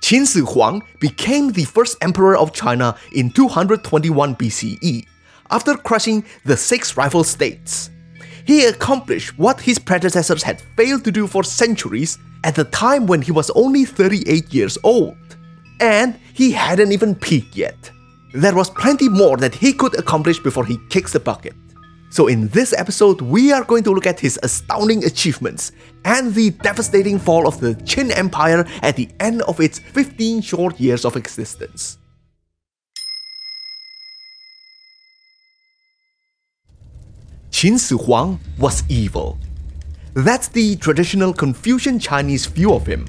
Qin Shi Huang became the first emperor of China in 221 BCE, after crushing the 6 rival states. He accomplished what his predecessors had failed to do for centuries at the time when he was only 38 years old. And he hadn't even peaked yet. There was plenty more that he could accomplish before he kicks the bucket. So in this episode, we are going to look at his astounding achievements and the devastating fall of the Qin Empire at the end of its 15 short years of existence. Qin Shi Huang was evil. That's the traditional Confucian Chinese view of him.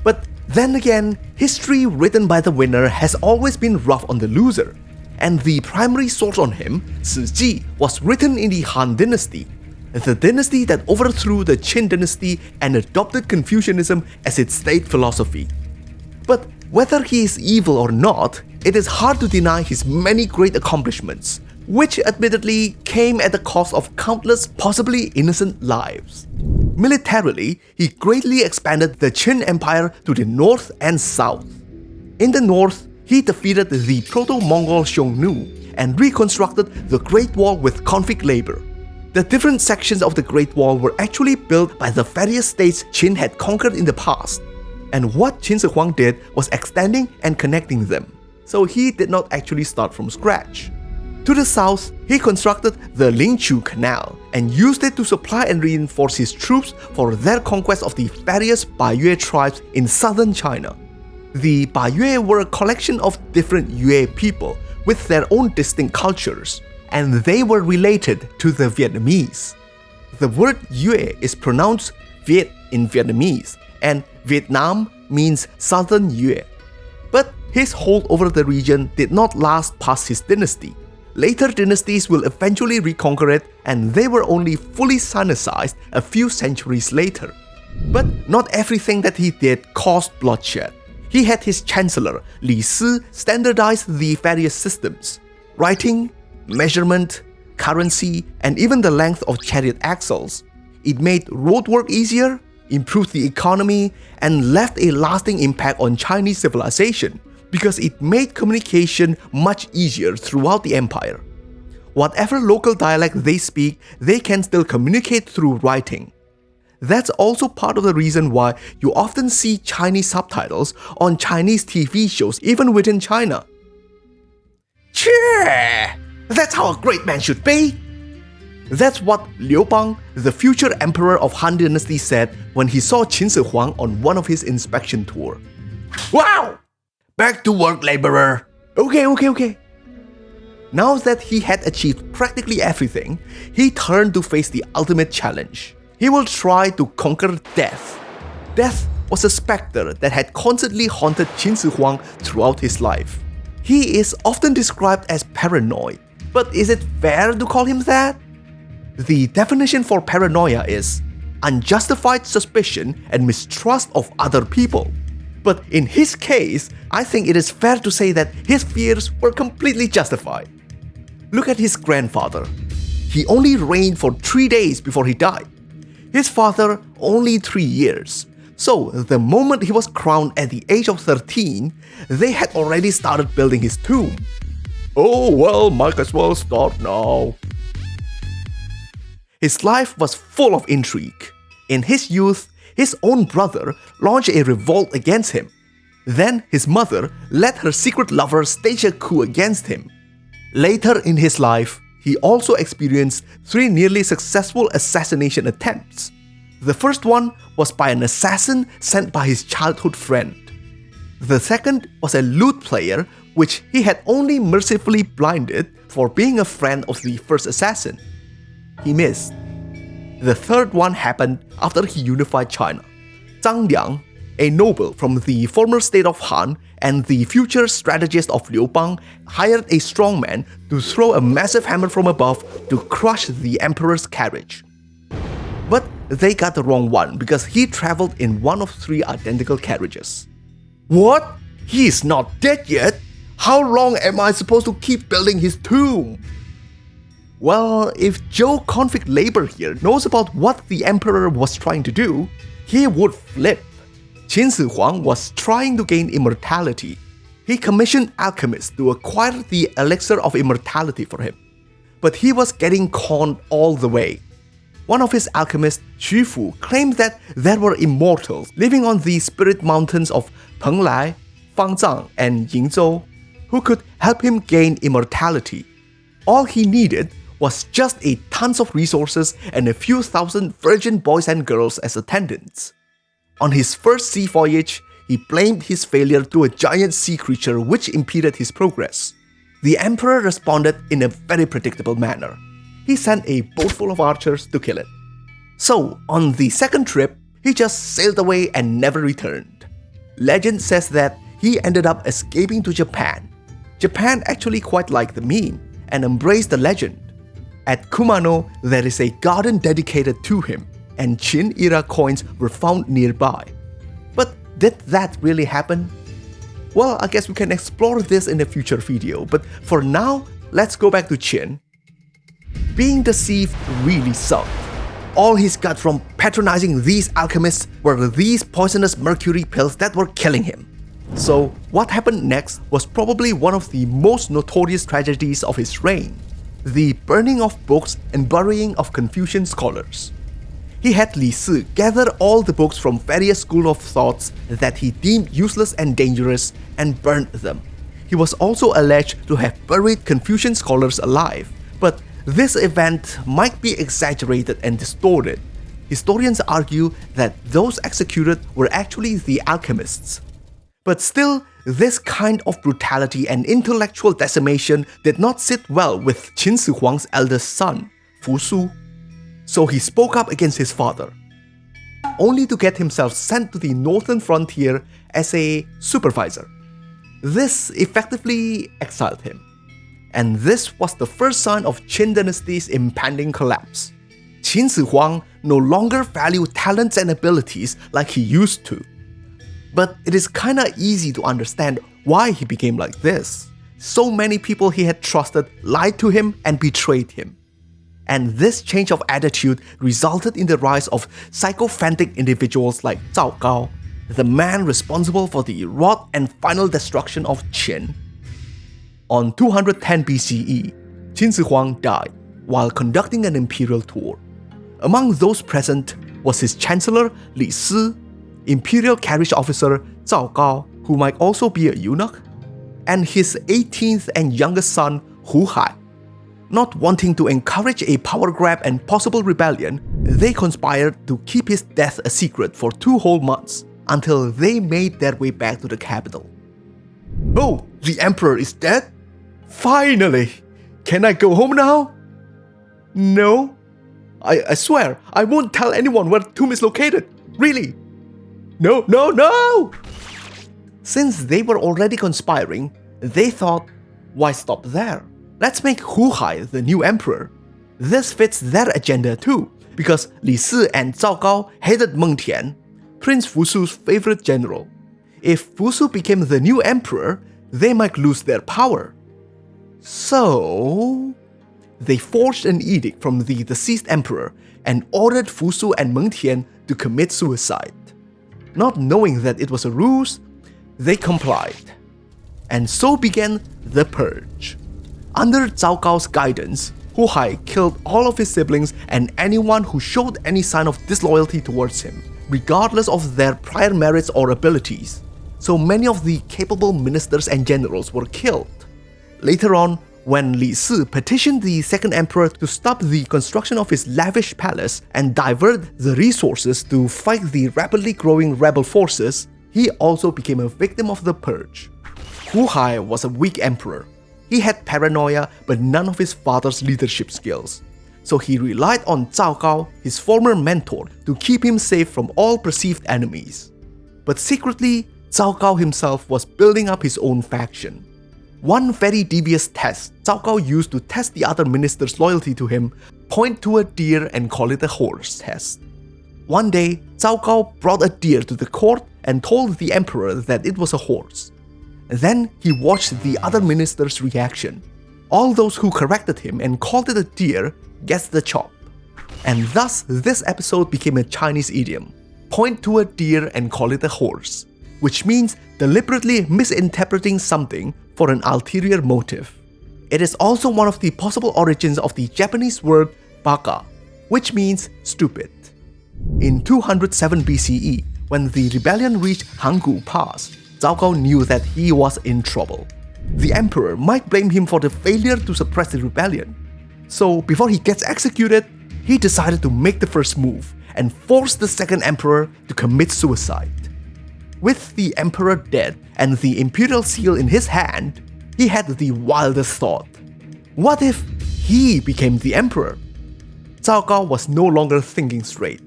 But then again, history written by the winner has always been rough on the loser. And the primary source on him, Shiji, was written in the Han Dynasty, the dynasty that overthrew the Qin Dynasty and adopted Confucianism as its state philosophy. But whether he is evil or not, it is hard to deny his many great accomplishments, which admittedly came at the cost of countless possibly innocent lives. Militarily, he greatly expanded the Qin Empire to the north and south. In the north, he defeated the Proto-Mongol Xiongnu and reconstructed the Great Wall with convict labor. The different sections of the Great Wall were actually built by the various states Qin had conquered in the past, and what Qin Shi Huang did was extending and connecting them, so he did not actually start from scratch. To the south, he constructed the Lingqiu Canal and used it to supply and reinforce his troops for their conquest of the various Baiyue tribes in southern China. The Baiyue were a collection of different Yue people with their own distinct cultures, and they were related to the Vietnamese. The word Yue is pronounced Viet in Vietnamese, and Vietnam means southern Yue. But his hold over the region did not last past his dynasty. Later dynasties will eventually reconquer it, and they were only fully Sinicized a few centuries later. But not everything that he did caused bloodshed. He had his chancellor, Li Si, standardize the various systems: writing, measurement, currency, and even the length of chariot axles. It made road work easier, improved the economy, and left a lasting impact on Chinese civilization because it made communication much easier throughout the empire. Whatever local dialect they speak, they can still communicate through writing. That's also part of the reason why you often see Chinese subtitles on Chinese TV shows even within China. Cheh! That's how a great man should be! That's what Liu Bang, the future emperor of Han Dynasty, said when he saw Qin Shi Huang on one of his inspection tours. Wow! Back to work, laborer! Okay. Now that he had achieved practically everything, he turned to face the ultimate challenge. He will try to conquer death. Death was a specter that had constantly haunted Qin Shi Huang throughout his life. He is often described as paranoid, but is it fair to call him that? The definition for paranoia is unjustified suspicion and mistrust of other people. But in his case, I think it is fair to say that his fears were completely justified. Look at his grandfather. He only reigned for 3 days before he died. His father only 3 years. So the moment he was crowned at the age of 13, they had already started building his tomb. Oh well, might as well start now. His life was full of intrigue. In his youth, his own brother launched a revolt against him. Then his mother let her secret lover stage a coup against him. Later in his life, he also experienced 3 nearly successful assassination attempts. The first one was by an assassin sent by his childhood friend. The second was a lute player, which he had only mercifully blinded for being a friend of the first assassin. He missed. The third one happened after he unified China. Zhang Liang, a noble from the former state of Han and the future strategist of Liu Bang, hired a strongman to throw a massive hammer from above to crush the emperor's carriage. But they got the wrong one because he traveled in one of 3 identical carriages. What? He is not dead yet? How long am I supposed to keep building his tomb? Well, if Joe Convict Labor here knows about what the emperor was trying to do, he would flip. Qin Shi Huang was trying to gain immortality. He commissioned alchemists to acquire the elixir of immortality for him. But he was getting conned all the way. One of his alchemists, Shifu, claimed that there were immortals living on the spirit mountains of Penglai, Fangzang, and Yingzhou who could help him gain immortality. All he needed was just a tons of resources and a few thousand virgin boys and girls as attendants. On his first sea voyage, he blamed his failure to a giant sea creature which impeded his progress. The emperor responded in a very predictable manner. He sent a boat full of archers to kill it. So, on the second trip, he just sailed away and never returned. Legend says that he ended up escaping to Japan. Japan actually quite liked the meme and embraced the legend. At Kumano, there is a garden dedicated to him, and Qin-era coins were found nearby. But did that really happen? Well, I guess we can explore this in a future video, but for now, let's go back to Qin. Being deceived really sucked. All he got from patronizing these alchemists were these poisonous mercury pills that were killing him. So what happened next was probably one of the most notorious tragedies of his reign: the burning of books and burying of Confucian scholars. He had Li Si gather all the books from various schools of thoughts that he deemed useless and dangerous and burned them. He was also alleged to have buried Confucian scholars alive, but this event might be exaggerated and distorted. Historians argue that those executed were actually the alchemists. But still, this kind of brutality and intellectual decimation did not sit well with Qin Shi Huang's eldest son, Fu Su. So he spoke up against his father, only to get himself sent to the northern frontier as a supervisor. This effectively exiled him. And this was the first sign of Qin Dynasty's impending collapse. Qin Shi Huang no longer valued talents and abilities like he used to. But it is kinda easy to understand why he became like this. So many people he had trusted lied to him and betrayed him. And this change of attitude resulted in the rise of sycophantic individuals like Cao Cao, the man responsible for the wrought and final destruction of Qin. On 210 BCE, Qin Shi Huang died while conducting an imperial tour. Among those present was his chancellor Li Si, imperial carriage officer Cao Cao, who might also be a eunuch, and his 18th and youngest son Huhai. Not wanting to encourage a power grab and possible rebellion, they conspired to keep his death a secret for 2 whole months until they made their way back to the capital. Oh, the emperor is dead? Finally! Can I go home now? No. I swear, I won't tell anyone where the tomb is located. Really. No! Since they were already conspiring, they thought, why stop there? Let's make Huhai the new emperor. This fits their agenda too, because Li Si and Cao Cao hated Meng Tian, Prince Fu Su's favorite general. If Fu Su became the new emperor, they might lose their power. So, they forged an edict from the deceased emperor and ordered Fu Su and Meng Tian to commit suicide. Not knowing that it was a ruse, they complied. And so began the Purge. Under Cao Cao's guidance, Huhai killed all of his siblings and anyone who showed any sign of disloyalty towards him, regardless of their prior merits or abilities. So many of the capable ministers and generals were killed. Later on, when Li Si petitioned the second emperor to stop the construction of his lavish palace and divert the resources to fight the rapidly growing rebel forces, he also became a victim of the purge. Huhai was a weak emperor. He had paranoia but none of his father's leadership skills. So he relied on Cao Cao, his former mentor, to keep him safe from all perceived enemies. But secretly, Cao Cao himself was building up his own faction. One very devious test Cao Cao used to test the other ministers' loyalty to him: point to a deer and call it a horse test. One day, Cao Cao brought a deer to the court and told the emperor that it was a horse. Then he watched the other ministers' reaction. All those who corrected him and called it a deer gets the chop. And thus, this episode became a Chinese idiom: point to a deer and call it a horse, which means deliberately misinterpreting something for an ulterior motive. It is also one of the possible origins of the Japanese word baka, which means stupid. In 207 BCE, when the rebellion reached Hangu Pass, Cao Cao knew that he was in trouble. The emperor might blame him for the failure to suppress the rebellion. So before he gets executed, he decided to make the first move and force the second emperor to commit suicide. With the emperor dead and the imperial seal in his hand, he had the wildest thought. What if he became the emperor? Cao Cao was no longer thinking straight.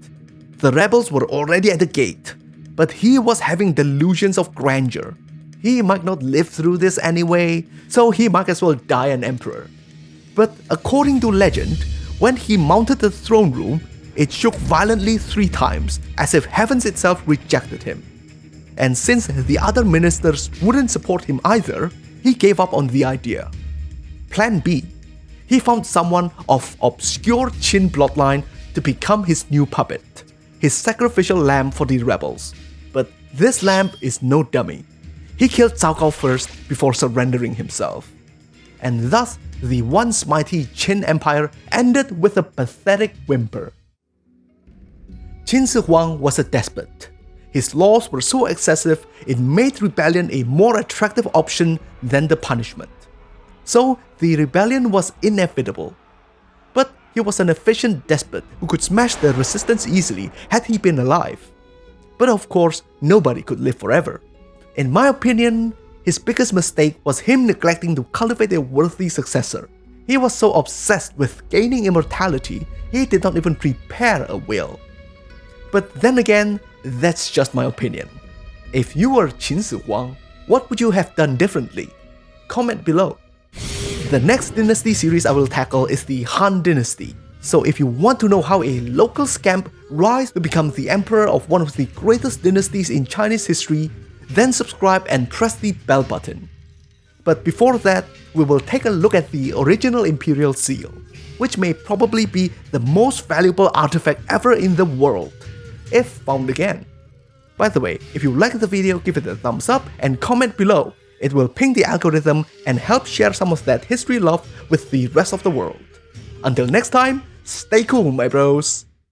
The rebels were already at the gate, but he was having delusions of grandeur. He might not live through this anyway, so he might as well die an emperor. But according to legend, when he mounted the throne room, it shook violently 3 times, as if heavens itself rejected him. And since the other ministers wouldn't support him either, he gave up on the idea. Plan B. He found someone of obscure Qin bloodline to become his new puppet, his sacrificial lamb for the rebels. But this lamb is no dummy. He killed Cao Cao first before surrendering himself. And thus, the once mighty Qin Empire ended with a pathetic whimper. Qin Shi Huang was a despot. His laws were so excessive, it made rebellion a more attractive option than the punishment. So the rebellion was inevitable. But he was an efficient despot who could smash the resistance easily had he been alive. But of course, nobody could live forever. In my opinion, his biggest mistake was him neglecting to cultivate a worthy successor. He was so obsessed with gaining immortality, he did not even prepare a will. But then again, that's just my opinion. If you were Qin Shi Huang, what would you have done differently? Comment below. The next dynasty series I will tackle is the Han Dynasty. So if you want to know how a local scamp rise to become the emperor of one of the greatest dynasties in Chinese history, then subscribe and press the bell button. But before that, we will take a look at the original imperial seal, which may probably be the most valuable artifact ever in the world, if found again. By the way, if you liked the video, give it a thumbs up and comment below. It will ping the algorithm and help share some of that history love with the rest of the world. Until next time, stay cool, my bros!